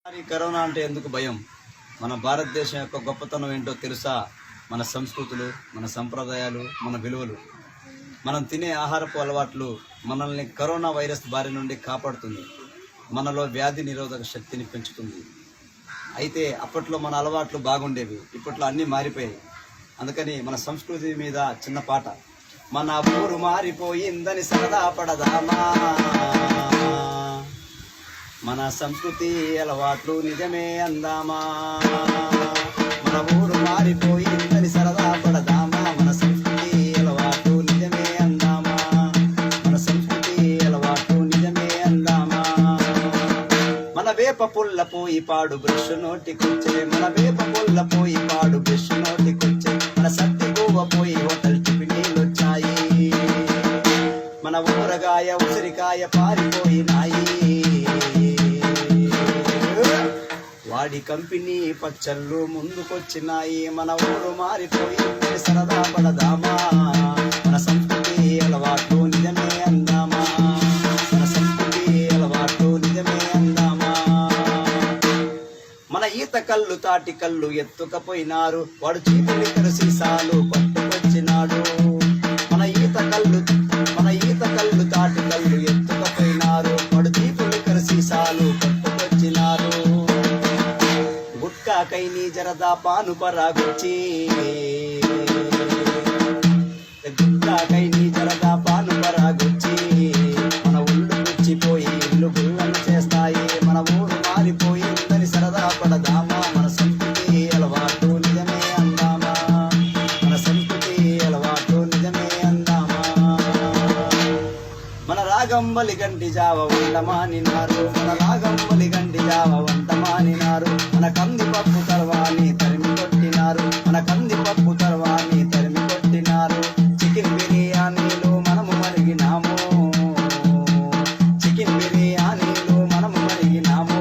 Corona అంటే ఎందుకు భయం? మన భారతదేశం యొక్క గొప్పతనం ఏంటో తెలుసా? మన సంస్కృతులు, మన సంప్రదాయాలు, మన విలువలు, మనం తినే ఆహారపు అలవాట్లు మనల్ని కరోనా వైరస్ బారి నుండి కాపాడుతుంది. మనలో వ్యాధి నిరోధక శక్తిని పెంచుతుంది. అయితే అప్పట్లో మన అలవాట్లు బాగుండేవి, ఇప్పట్లో అన్నీ మారిపోయాయి. అందుకని మన సంస్కృతి మీద చిన్న పాట. మన ఊరు మారిపోయిందని సరదా పడదామా, మన సంస్కృతి అలవాట్లు నిజమే అందామా. మన ఊరు మారిపోయిందని సరదా పడదామా, మన సంస్కృతి అలవాట్లు నిజమే అందామా. మన సంస్కృతి అలవాట్లు నిజమే అందామా. మన వేప పుల్ల పోయి పాడు బ్రష్ నోటికొచ్చే, మన వేప పుల్ల పోయి పాడు బ్రష్ నోటికొచ్చే, మన సత్తి గోవ పోయి హోటల్ టిఫినీలొచ్చాయి. మన ఊరగాయ ఉసిరికాయ పారిపోయినాయి, వాడి కంపెనీ పచ్చళ్ళు ముందుకొచ్చినాయి. మన ఊరు మారిపోయింది సరదా పడదామా, మన సంస్కృతి అలవాట్లు నిజమే అందామా. మన సంస్కృతి అలవాట్లు నిజమే అందామా. మన ఈత కళ్ళు తాటి కళ్ళు ఎత్తుకపోయినారు, వాడు చీపులికరు సీసాలు పట్టుకొచ్చినాడు. మన ఈత కళ్ళు తాటి కళ్ళు ఎత్తుకపోయినారు, వాడు చీపులికరు సీసాలు పట్టుకొచ్చినారు. గుట్కాకై నీ జరదా పాను పరాగుచ్చి, గుట్కాకై నీ జరదా పాను పరాగుచ్చి, మన ఒళ్ళు పుచ్చిపోయి ఇల్లు గుళ్ళను చేస్తాయి. మన ఊరు మారిపోయిందని సరదా పడదామా, మన సంస్కృతి అలవాటు నిజమే అందామా. మన సంస్కృతి అలవాటు నిజమే అందామా. మన రాగంబలి గంటి జావ వంటమానినారు, మన రాగంబలి గంటి జావ వంటమానినారు. మన కందిపప్పు తర్వాని తరిమి కొట్టినారు, మన కందిపప్పు తర్వాని తరిమి కొట్టినారు. చికెన్ బిర్యానీలు మనము మరిగినాము, చికెన్ బిర్యానీలు మనము మరిగినాము.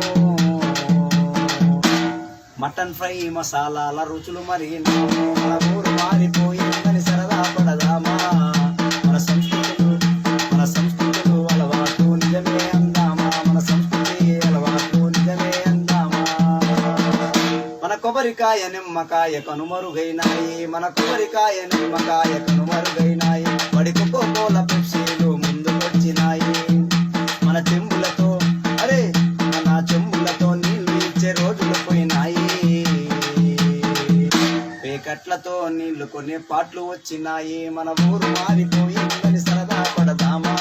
మటన్ ఫ్రై మసాలాల రుచులు మరిగినాము. మన ఊరు మారిపోయిందని సరదా పడదామా, మన సంస్కృతులు అలవాటు నిజమే అందామా. మన సంస్కృతి అలవాటు నిజమే అందామా. మన కొబ్బరికాయ నిమ్మకాయ కనుమరుగైనాయి, మన కొబ్బరికాయ నిమ్మకాయ కనుమరుగైనాయి. వాడి కోకోకోల పెప్సీలు ముందుకొచ్చినాయి. మన చెంబులతో నీళ్లు ఇచ్చే రోజులు పోయినాయి. పేకట్లతో నీళ్లు కొనే పాటలు వచ్చినాయి. మన ఊరు మారిపోయిందని సరదా పడదామా.